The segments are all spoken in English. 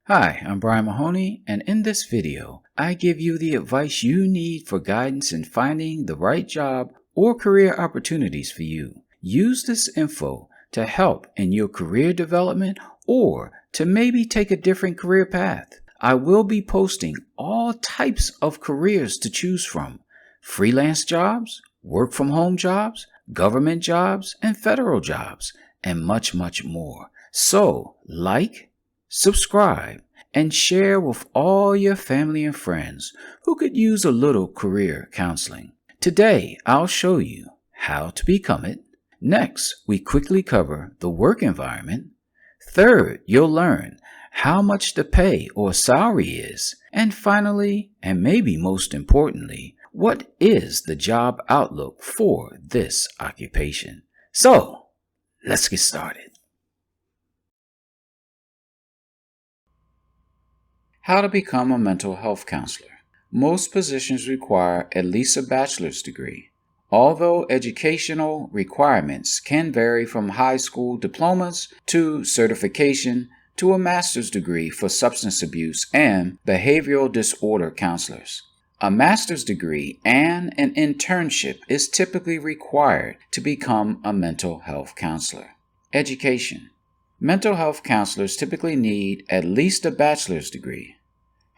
Hi, I'm Brian Mahoney, and in this video, I give you the advice you need for guidance in finding the right job or career opportunities for you. Use this info to help in your career development or to maybe take a different career path. I will be posting all types of careers to choose from: freelance jobs, work from home jobs, government jobs, and federal jobs, and much, much more. So, subscribe, and share with all your family and friends who could use a little career counseling. Today, I'll show you how to become it. Next, we quickly cover the work environment. Third, you'll learn how much the pay or salary is. And finally, and maybe most importantly, what is the job outlook for this occupation? So, let's get started. How to become a mental health counselor. Most positions require at least a bachelor's degree. Although educational requirements can vary from high school diplomas to certification to a master's degree for substance abuse and behavioral disorder counselors. A master's degree and an internship is typically required to become a mental health counselor. Education. Mental health counselors typically need at least a bachelor's degree.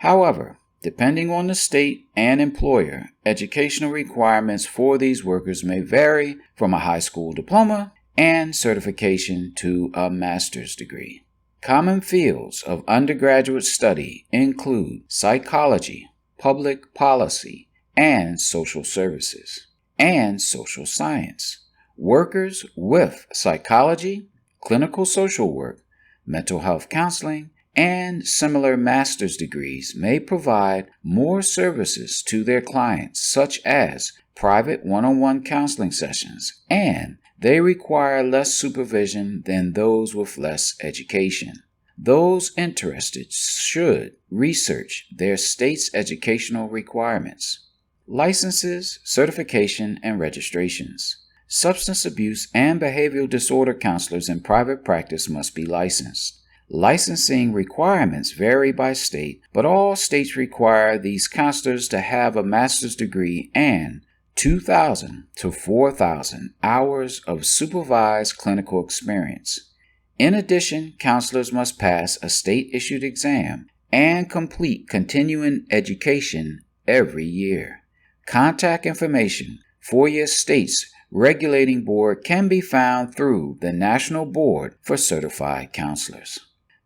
However, depending on the state and employer, educational requirements for these workers may vary from a high school diploma and certification to a master's degree. Common fields of undergraduate study include psychology, public policy, and social services, and social science. Workers with psychology, clinical social work, mental health counseling, and similar master's degrees may provide more services to their clients, such as private one-on-one counseling sessions, and they require less supervision than those with less education. Those interested should research their state's educational requirements. Licenses, certification, and registrations. Substance abuse and behavioral disorder counselors in private practice must be licensed. Licensing requirements vary by state, but all states require these counselors to have a master's degree and 2,000 to 4,000 hours of supervised clinical experience. In addition, counselors must pass a state-issued exam and complete continuing education every year. Contact information for your state's regulating board can be found through the National Board for Certified Counselors.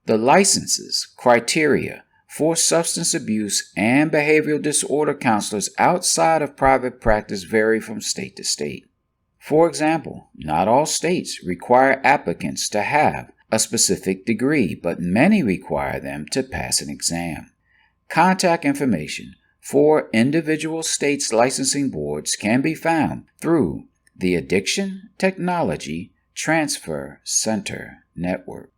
The licenses criteria for substance abuse and behavioral disorder counselors outside of private practice vary from state to state. For example, not all states require applicants to have a specific degree, but many require them to pass an exam. Contact information for individual states' licensing boards can be found through the Addiction Technology Transfer Center Network.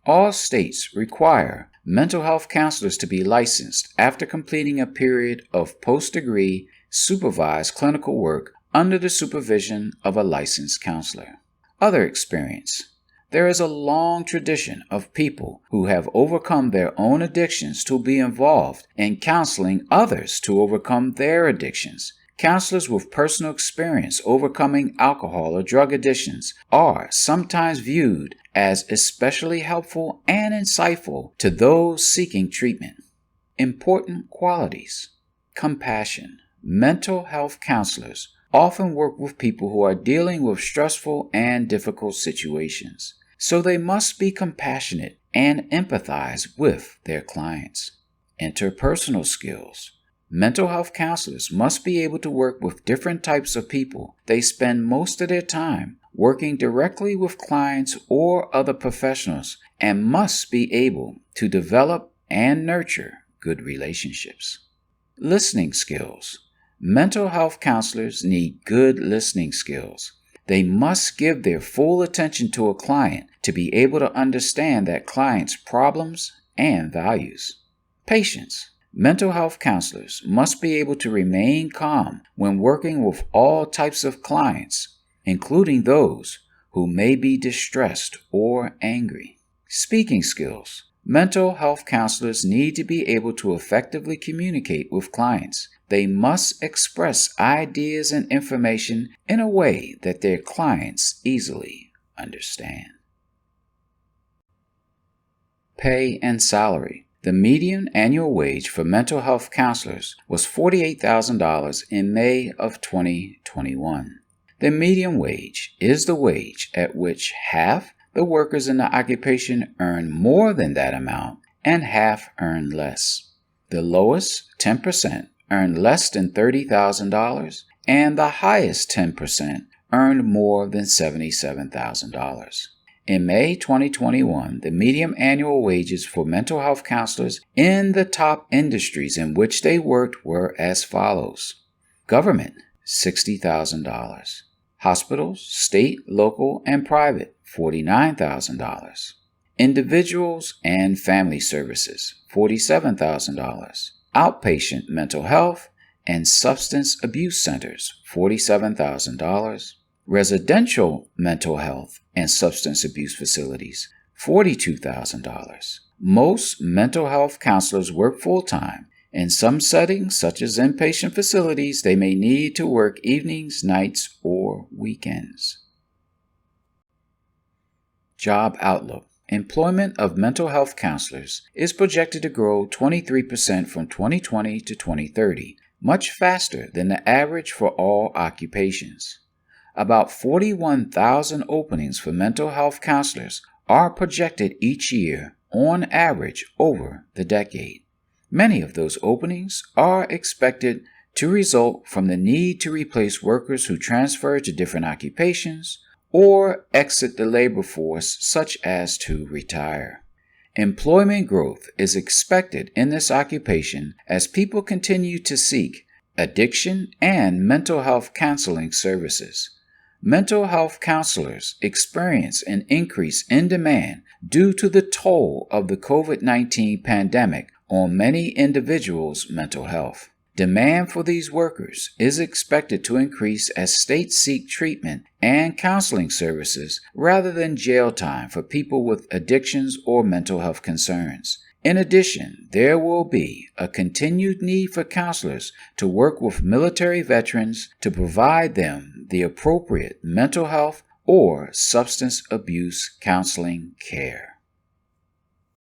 All states require mental health counselors to be licensed after completing a period of post-degree supervised clinical work under the supervision of a licensed counselor. Other experience. There is a long tradition of people who have overcome their own addictions to be involved in counseling others to overcome their addictions. Counselors with personal experience overcoming alcohol or drug addictions are sometimes viewed as especially helpful and insightful to those seeking treatment. Important qualities. Compassion. Mental health counselors often work with people who are dealing with stressful and difficult situations, so they must be compassionate and empathize with their clients. Interpersonal skills. Mental health counselors must be able to work with different types of people. They spend most of their time working directly with clients or other professionals and must be able to develop and nurture good relationships. Listening skills. Mental health counselors need good listening skills. They must give their full attention to a client to be able to understand that client's problems and values. Patience. Mental health counselors must be able to remain calm when working with all types of clients, including those who may be distressed or angry. Speaking skills. Mental health counselors need to be able to effectively communicate with clients. They must express ideas and information in a way that their clients easily understand. Pay and salary. The median annual wage for mental health counselors was $48,000 in May of 2021. The median wage is the wage at which half the workers in the occupation earn more than that amount and half earn less. The lowest 10% earned less than $30,000 and the highest 10% earned more than $77,000. In May 2021, the median annual wages for mental health counselors in the top industries in which they worked were as follows. Government, $60,000. Hospitals, state, local, and private, $49,000. Individuals and family services, $47,000. Outpatient mental health and substance abuse centers, $47,000. Residential mental health and substance abuse facilities, $42,000. Most mental health counselors work full-time. In some settings, such as inpatient facilities, they may need to work evenings, nights, or weekends. Job outlook. Employment of mental health counselors is projected to grow 23% from 2020 to 2030, much faster than the average for all occupations. About 41,000 openings for mental health counselors are projected each year, on average, over the decade. Many of those openings are expected to result from the need to replace workers who transfer to different occupations or exit the labor force, such as to retire. Employment growth is expected in this occupation as people continue to seek addiction and mental health counseling services. Mental health counselors experience an increase in demand due to the toll of the COVID-19 pandemic on many individuals' mental health. Demand for these workers is expected to increase as states seek treatment and counseling services rather than jail time for people with addictions or mental health concerns. In addition, there will be a continued need for counselors to work with military veterans to provide them the appropriate mental health or substance abuse counseling care.